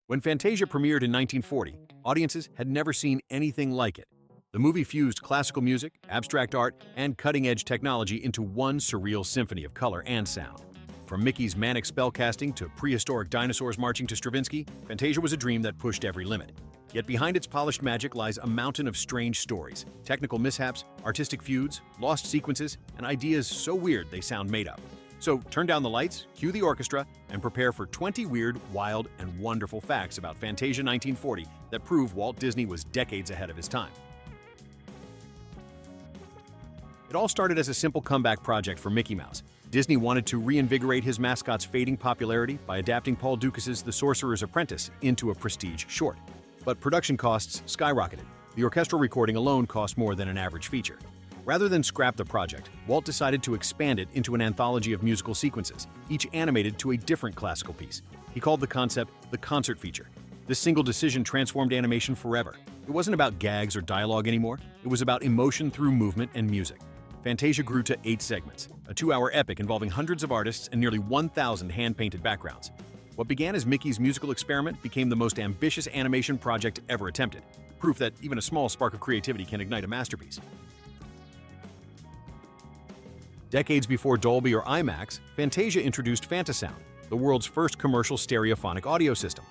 When Fantasia premiered in 1940, audiences had never seen anything like it. The movie fused classical music, abstract art, and cutting-edge technology into one surreal symphony of color and sound. From Mickey's manic spellcasting to prehistoric dinosaurs marching to Stravinsky, Fantasia was a dream that pushed every limit. Yet behind its polished magic lies a mountain of strange stories, technical mishaps, artistic feuds, lost sequences, and ideas so weird they sound made up. So turn down the lights, cue the orchestra, and prepare for 20 weird, wild, and wonderful facts about Fantasia 1940 that prove Walt Disney was decades ahead of his time. It all started as a simple comeback project for Mickey Mouse. Disney wanted to reinvigorate his mascot's fading popularity by adapting Paul Ducas's The Sorcerer's Apprentice into a prestige short. But production costs skyrocketed. The orchestral recording alone cost more than an average feature. Rather than scrap the project, Walt decided to expand it into an anthology of musical sequences, each animated to a different classical piece. He called the concept the concert feature. This single decision transformed animation forever. It wasn't about gags or dialogue anymore. It was about emotion through movement and music. Fantasia grew to 8 segments, a 2-hour epic involving hundreds of artists and nearly 1,000 hand-painted backgrounds. What began as Mickey's musical experiment became the most ambitious animation project ever attempted, proof that even a small spark of creativity can ignite a masterpiece. Decades before Dolby or IMAX, Fantasia introduced Fantasound, the world's first commercial stereophonic audio system.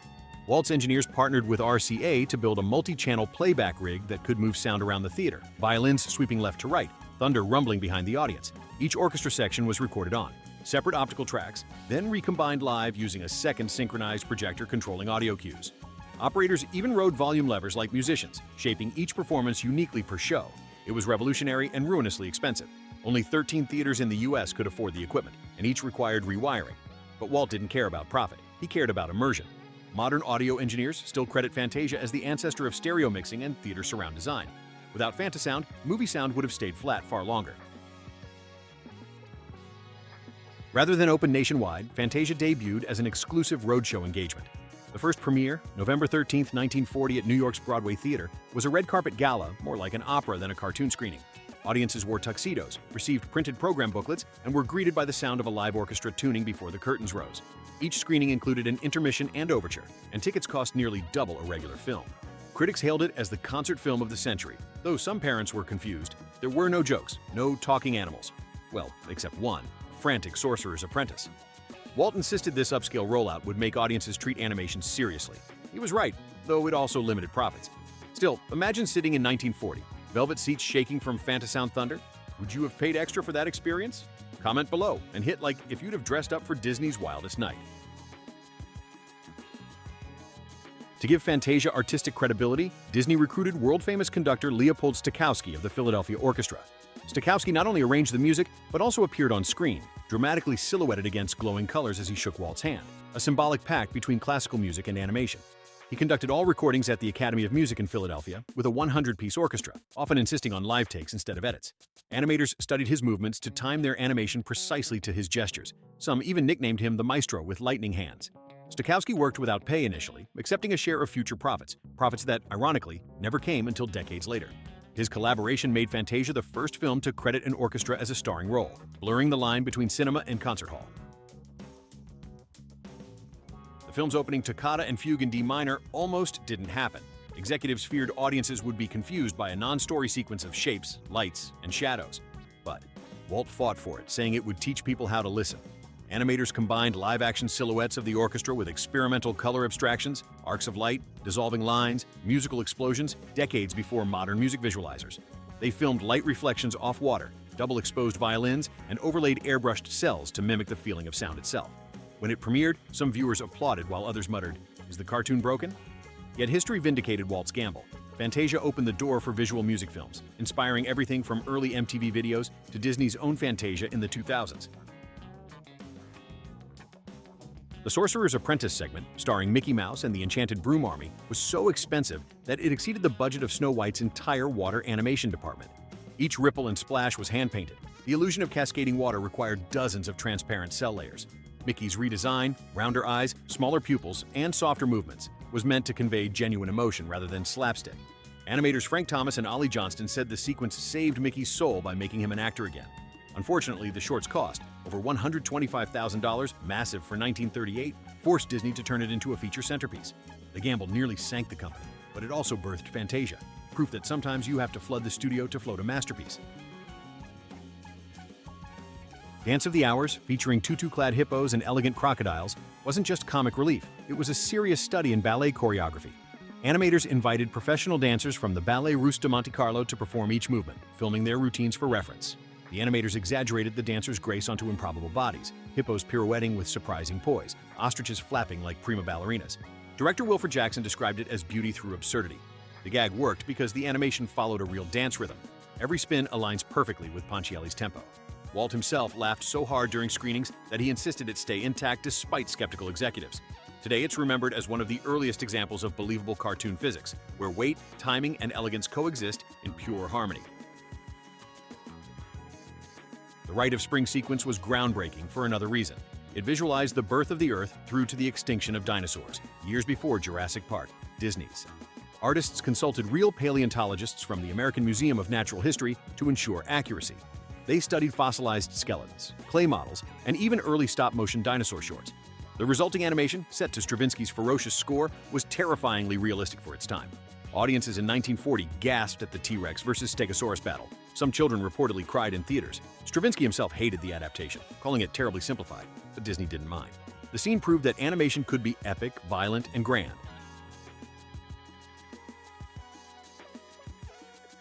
Walt's engineers partnered with RCA to build a multi-channel playback rig that could move sound around the theater, violins sweeping left to right, thunder rumbling behind the audience. Each orchestra section was recorded on separate optical tracks, then recombined live using a second synchronized projector controlling audio cues. Operators even rode volume levers like musicians, shaping each performance uniquely per show. It was revolutionary and ruinously expensive. Only 13 theaters in the US could afford the equipment, and each required rewiring. But Walt didn't care about profit. He cared about immersion. Modern audio engineers still credit Fantasia as the ancestor of stereo mixing and theater surround design. Without Fantasound, movie sound would have stayed flat far longer. Rather than open nationwide, Fantasia debuted as an exclusive roadshow engagement. The first premiere, November 13, 1940 at New York's Broadway Theater, was a red carpet gala, more like an opera than a cartoon screening. Audiences wore tuxedos, received printed program booklets, and were greeted by the sound of a live orchestra tuning before the curtains rose. Each screening included an intermission and overture, and tickets cost nearly double a regular film. Critics hailed it as the concert film of the century. Though some parents were confused, there were no jokes, no talking animals. Well, except one, frantic Sorcerer's Apprentice. Walt insisted this upscale rollout would make audiences treat animation seriously. He was right, though it also limited profits. Still, imagine sitting in 1940, velvet seats shaking from Fantasound thunder. Would you have paid extra for that experience? Comment below and hit like if you'd have dressed up for Disney's wildest night. To give Fantasia artistic credibility, Disney recruited world-famous conductor Leopold Stokowski of the Philadelphia Orchestra. Stokowski not only arranged the music, but also appeared on screen, dramatically silhouetted against glowing colors as he shook Walt's hand, a symbolic pact between classical music and animation. He conducted all recordings at the Academy of Music in Philadelphia with a 100-piece orchestra, often insisting on live takes instead of edits. Animators studied his movements to time their animation precisely to his gestures. Some even nicknamed him the Maestro with lightning hands. Stokowski worked without pay initially, accepting a share of future profits that, ironically, never came until decades later. His collaboration made Fantasia the first film to credit an orchestra as a starring role, blurring the line between cinema and concert hall. The film's opening toccata and fugue in D minor almost didn't happen. Executives feared audiences would be confused by a non-story sequence of shapes, lights, and shadows. But Walt fought for it, saying it would teach people how to listen. Animators combined live-action silhouettes of the orchestra with experimental color abstractions, arcs of light, dissolving lines, musical explosions, decades before modern music visualizers. They filmed light reflections off water, double-exposed violins, and overlaid airbrushed cells to mimic the feeling of sound itself. When it premiered, some viewers applauded while others muttered, "Is the cartoon broken?" Yet history vindicated Walt's gamble. Fantasia opened the door for visual music films, inspiring everything from early MTV videos to Disney's own Fantasia in the 2000s. The Sorcerer's Apprentice segment, starring Mickey Mouse and the Enchanted Broom Army, was so expensive that it exceeded the budget of Snow White's entire water animation department. Each ripple and splash was hand-painted. The illusion of cascading water required dozens of transparent cell layers. Mickey's redesign, rounder eyes, smaller pupils, and softer movements was meant to convey genuine emotion rather than slapstick. Animators Frank Thomas and Ollie Johnston said the sequence saved Mickey's soul by making him an actor again. Unfortunately, the short's cost, over $125,000, massive for 1938, forced Disney to turn it into a feature centerpiece. The gamble nearly sank the company, but it also birthed Fantasia, proof that sometimes you have to flood the studio to float a masterpiece. Dance of the Hours, featuring tutu-clad hippos and elegant crocodiles, wasn't just comic relief, it was a serious study in ballet choreography. Animators invited professional dancers from the Ballet Russe de Monte Carlo to perform each movement, filming their routines for reference. The animators exaggerated the dancers' grace onto improbable bodies, hippos pirouetting with surprising poise, ostriches flapping like prima ballerinas. Director Wilfred Jackson described it as beauty through absurdity. The gag worked because the animation followed a real dance rhythm. Every spin aligns perfectly with Ponchielli's tempo. Walt himself laughed so hard during screenings that he insisted it stay intact despite skeptical executives. Today, it's remembered as one of the earliest examples of believable cartoon physics, where weight, timing, and elegance coexist in pure harmony. The Rite of Spring sequence was groundbreaking for another reason. It visualized the birth of the Earth through to the extinction of dinosaurs, years before Jurassic Park, Disney's. Artists consulted real paleontologists from the American Museum of Natural History to ensure accuracy. They studied fossilized skeletons, clay models, and even early stop-motion dinosaur shorts. The resulting animation, set to Stravinsky's ferocious score, was terrifyingly realistic for its time. Audiences in 1940 gasped at the T-Rex versus Stegosaurus battle. Some children reportedly cried in theaters. Stravinsky himself hated the adaptation, calling it terribly simplified, but Disney didn't mind. The scene proved that animation could be epic, violent, and grand.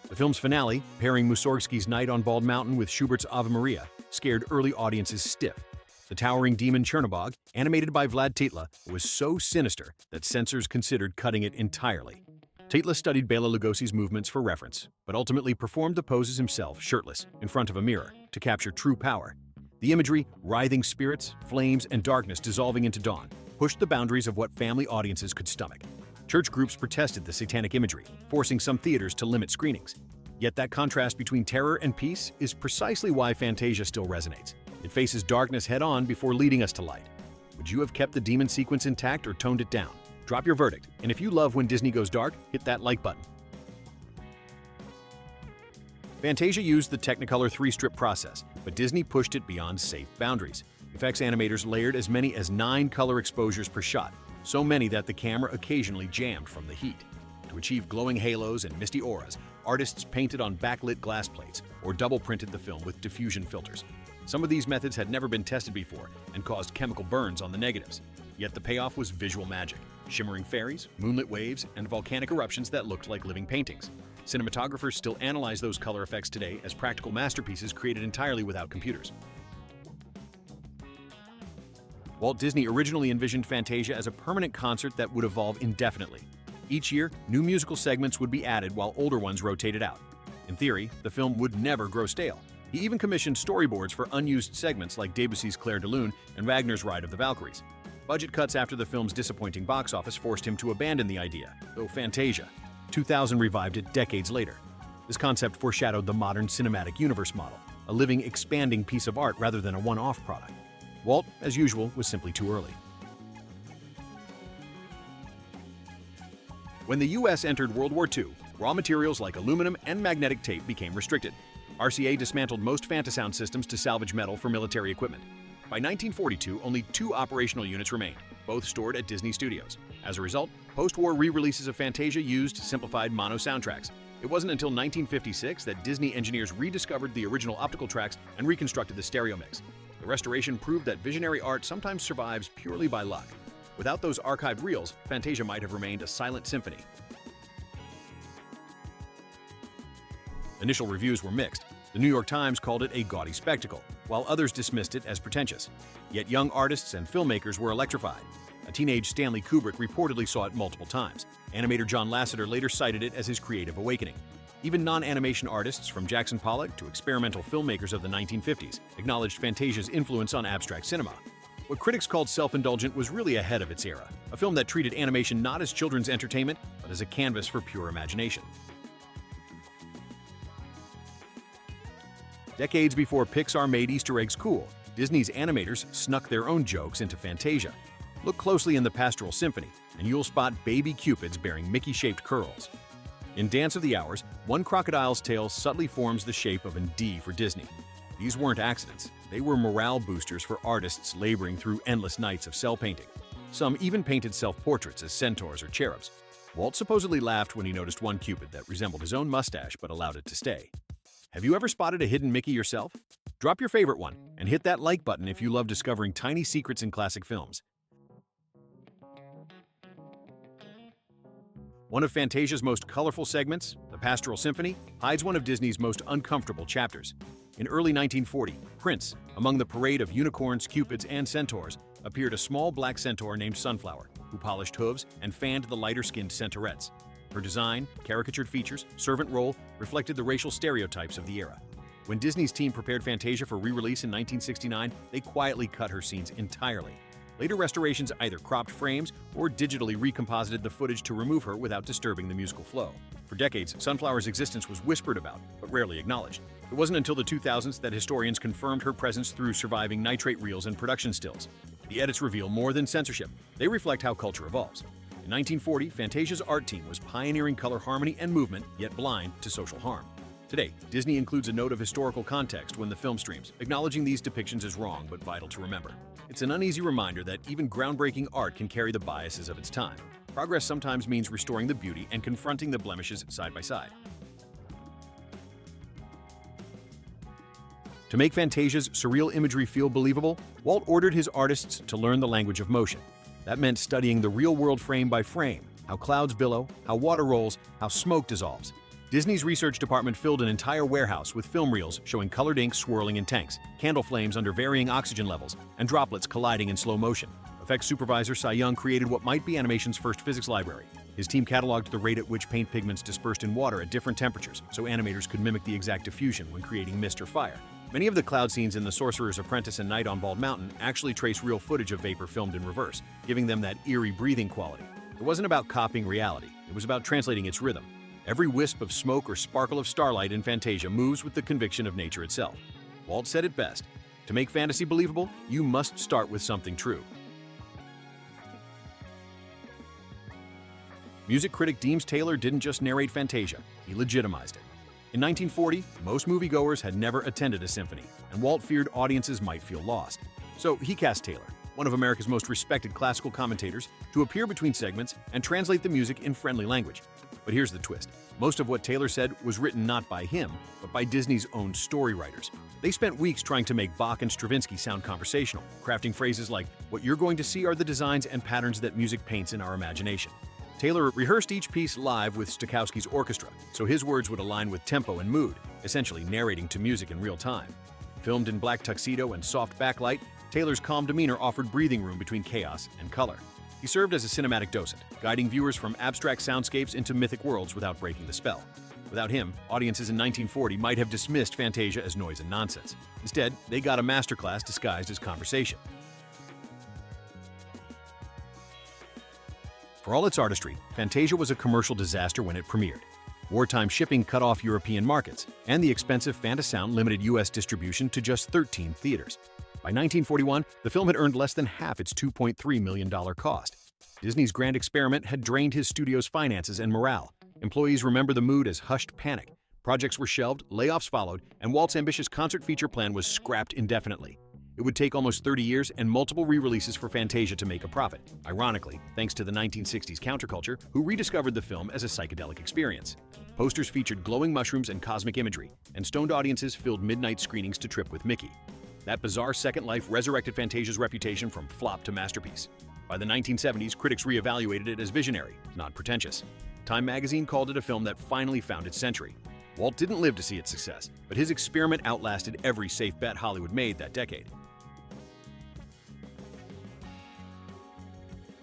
The film's finale, pairing Mussorgsky's Night on Bald Mountain with Schubert's Ave Maria, scared early audiences stiff. The towering demon Chernabog, animated by Vlad Titla, was so sinister that censors considered cutting it entirely. Titla studied Bela Lugosi's movements for reference, but ultimately performed the poses himself, shirtless, in front of a mirror, to capture true power. The imagery, writhing spirits, flames, and darkness dissolving into dawn, pushed the boundaries of what family audiences could stomach. Church groups protested the satanic imagery, forcing some theaters to limit screenings. Yet that contrast between terror and peace is precisely why Fantasia still resonates. It faces darkness head-on before leading us to light. Would you have kept the demon sequence intact or toned it down? Drop your verdict, and if you love when Disney goes dark, hit that like button. Fantasia used the Technicolor 3-strip process, but Disney pushed it beyond safe boundaries. Effects animators layered as many as 9 color exposures per shot, so many that the camera occasionally jammed from the heat. To achieve glowing halos and misty auras, artists painted on backlit glass plates or double-printed the film with diffusion filters. Some of these methods had never been tested before and caused chemical burns on the negatives. Yet the payoff was visual magic: shimmering fairies, moonlit waves, and volcanic eruptions that looked like living paintings. Cinematographers still analyze those color effects today as practical masterpieces created entirely without computers. Walt Disney originally envisioned Fantasia as a permanent concert that would evolve indefinitely. Each year, new musical segments would be added while older ones rotated out. In theory, the film would never grow stale. He even commissioned storyboards for unused segments like Debussy's Clair de Lune and Wagner's Ride of the Valkyries. Budget cuts after the film's disappointing box office forced him to abandon the idea, though Fantasia 2000 revived it decades later. This concept foreshadowed the modern cinematic universe model, a living, expanding piece of art rather than a one-off product. Walt, as usual, was simply too early. When the U.S. entered World War II, raw materials like aluminum and magnetic tape became restricted. RCA dismantled most Fantasound systems to salvage metal for military equipment. By 1942, only 2 operational units remained, both stored at Disney Studios. As a result, post-war re-releases of Fantasia used simplified mono soundtracks. It wasn't until 1956 that Disney engineers rediscovered the original optical tracks and reconstructed the stereo mix. The restoration proved that visionary art sometimes survives purely by luck. Without those archived reels, Fantasia might have remained a silent symphony. Initial reviews were mixed. The New York Times called it a gaudy spectacle, while others dismissed it as pretentious. Yet young artists and filmmakers were electrified. A teenage Stanley Kubrick reportedly saw it multiple times. Animator John Lasseter later cited it as his creative awakening. Even non-animation artists, from Jackson Pollock to experimental filmmakers of the 1950s, acknowledged Fantasia's influence on abstract cinema. What critics called self-indulgent was really ahead of its era, a film that treated animation not as children's entertainment, but as a canvas for pure imagination. Decades before Pixar made Easter eggs cool, Disney's animators snuck their own jokes into Fantasia. Look closely in the Pastoral Symphony, and you'll spot baby cupids bearing Mickey-shaped curls. In Dance of the Hours, one crocodile's tail subtly forms the shape of a D for Disney. These weren't accidents. They were morale boosters for artists laboring through endless nights of cell painting. Some even painted self-portraits as centaurs or cherubs. Walt supposedly laughed when he noticed one Cupid that resembled his own mustache but allowed it to stay. Have you ever spotted a hidden Mickey yourself? Drop your favorite one and hit that like button if you love discovering tiny secrets in classic films. One of Fantasia's most colorful segments, the Pastoral Symphony, hides one of Disney's most uncomfortable chapters. In early 1940, Prince, among the parade of unicorns, cupids, and centaurs, appeared a small black centaur named Sunflower, who polished hooves and fanned the lighter-skinned centaurettes. Her design, caricatured features, servant role reflected the racial stereotypes of the era. When Disney's team prepared Fantasia for re-release in 1969, they quietly cut her scenes entirely. Later restorations either cropped frames or digitally recomposited the footage to remove her without disturbing the musical flow. For decades, Sunflower's existence was whispered about, but rarely acknowledged. It wasn't until the 2000s that historians confirmed her presence through surviving nitrate reels and production stills. The edits reveal more than censorship. They reflect how culture evolves. In 1940, Fantasia's art team was pioneering color harmony and movement, yet blind to social harm. Today, Disney includes a note of historical context when the film streams, acknowledging these depictions as wrong but vital to remember. It's an uneasy reminder that even groundbreaking art can carry the biases of its time. Progress sometimes means restoring the beauty and confronting the blemishes side by side. To make Fantasia's surreal imagery feel believable, Walt ordered his artists to learn the language of motion. That meant studying the real world frame by frame, how clouds billow, how water rolls, how smoke dissolves. Disney's research department filled an entire warehouse with film reels showing colored ink swirling in tanks, candle flames under varying oxygen levels, and droplets colliding in slow motion. Effects supervisor Cy Young created what might be animation's first physics library. His team cataloged the rate at which paint pigments dispersed in water at different temperatures, so animators could mimic the exact diffusion when creating mist or fire. Many of the cloud scenes in The Sorcerer's Apprentice and Night on Bald Mountain actually trace real footage of vapor filmed in reverse, giving them that eerie breathing quality. It wasn't about copying reality, it was about translating its rhythm. Every wisp of smoke or sparkle of starlight in Fantasia moves with the conviction of nature itself. Walt said it best, "To make fantasy believable, you must start with something true." Music critic Deems Taylor didn't just narrate Fantasia, he legitimized it. In 1940, most moviegoers had never attended a symphony, and Walt feared audiences might feel lost. So he cast Taylor, one of America's most respected classical commentators, to appear between segments and translate the music in friendly language. But here's the twist. Most of what Taylor said was written not by him, but by Disney's own story writers. They spent weeks trying to make Bach and Stravinsky sound conversational, crafting phrases like, "What you're going to see are the designs and patterns that music paints in our imagination." Taylor rehearsed each piece live with Stokowski's orchestra, so his words would align with tempo and mood, essentially narrating to music in real time. Filmed in black tuxedo and soft backlight, Taylor's calm demeanor offered breathing room between chaos and color. He served as a cinematic docent, guiding viewers from abstract soundscapes into mythic worlds without breaking the spell. Without him, audiences in 1940 might have dismissed Fantasia as noise and nonsense. Instead, they got a masterclass disguised as conversation. For all its artistry, Fantasia was a commercial disaster when it premiered. Wartime shipping cut off European markets, and the expensive Fantasound limited U.S. distribution to just 13 theaters. By 1941, the film had earned less than half its $2.3 million cost. Disney's grand experiment had drained his studio's finances and morale. Employees remember the mood as hushed panic. Projects were shelved, layoffs followed, and Walt's ambitious concert feature plan was scrapped indefinitely. It would take almost 30 years and multiple re-releases for Fantasia to make a profit, ironically, thanks to the 1960s counterculture, who rediscovered the film as a psychedelic experience. Posters featured glowing mushrooms and cosmic imagery, and stoned audiences filled midnight screenings to trip with Mickey. That bizarre second life resurrected Fantasia's reputation from flop to masterpiece. By the 1970s, critics re-evaluated it as visionary, not pretentious. Time magazine called it a film that finally found its century. Walt didn't live to see its success, but his experiment outlasted every safe bet Hollywood made that decade.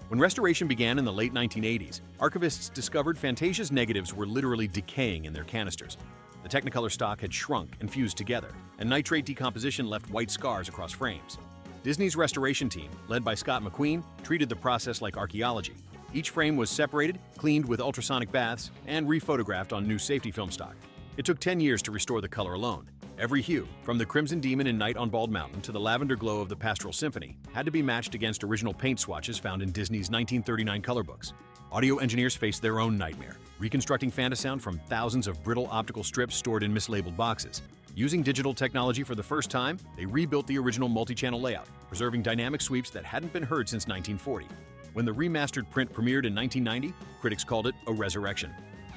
When restoration began in the late 1980s, archivists discovered Fantasia's negatives were literally decaying in their canisters. The Technicolor stock had shrunk and fused together, and nitrate decomposition left white scars across frames. Disney's restoration team, led by Scott McQueen, treated the process like archaeology. Each frame was separated, cleaned with ultrasonic baths, and rephotographed on new safety film stock. It took 10 years to restore the color alone. Every hue, from the Crimson Demon in Night on Bald Mountain to the lavender glow of the Pastoral Symphony, had to be matched against original paint swatches found in Disney's 1939 color books. Audio engineers faced their own nightmare, reconstructing Fantasound from thousands of brittle optical strips stored in mislabeled boxes. Using digital technology for the first time, they rebuilt the original multichannel layout, preserving dynamic sweeps that hadn't been heard since 1940. When the remastered print premiered in 1990, critics called it a resurrection.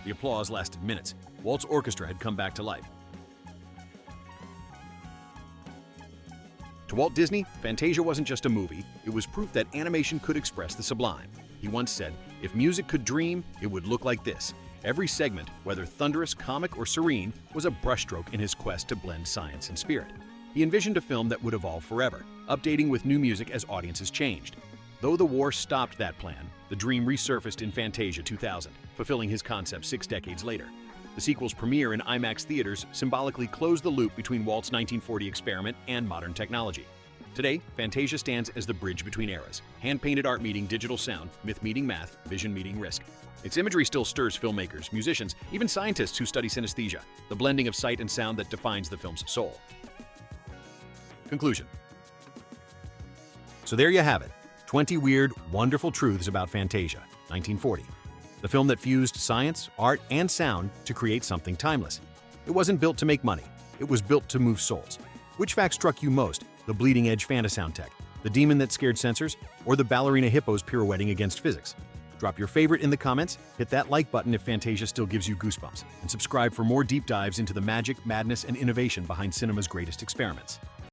The applause lasted minutes. Walt's orchestra had come back to life. To Walt Disney, Fantasia wasn't just a movie, it was proof that animation could express the sublime. He once said, "If music could dream, it would look like this." Every segment, whether thunderous, comic, or serene, was a brushstroke in his quest to blend science and spirit. He envisioned a film that would evolve forever, updating with new music as audiences changed. Though the war stopped that plan, the dream resurfaced in Fantasia 2000, fulfilling his concept 6 decades later. The sequel's premiere in IMAX theaters symbolically closed the loop between Walt's 1940 experiment and modern technology. Today, Fantasia stands as the bridge between eras, hand-painted art meeting digital sound, myth meeting math, vision meeting risk. Its imagery still stirs filmmakers, musicians, even scientists who study synesthesia, the blending of sight and sound that defines the film's soul. Conclusion. So there you have it, 20 weird, wonderful truths about Fantasia, 1940. The film that fused science, art, and sound to create something timeless. It wasn't built to make money, it was built to move souls. Which fact struck you most? The bleeding-edge Fantasound tech, the demon that scared censors, or the ballerina hippos pirouetting against physics? Drop your favorite in the comments, hit that like button if Fantasia still gives you goosebumps, and subscribe for more deep dives into the magic, madness, and innovation behind cinema's greatest experiments.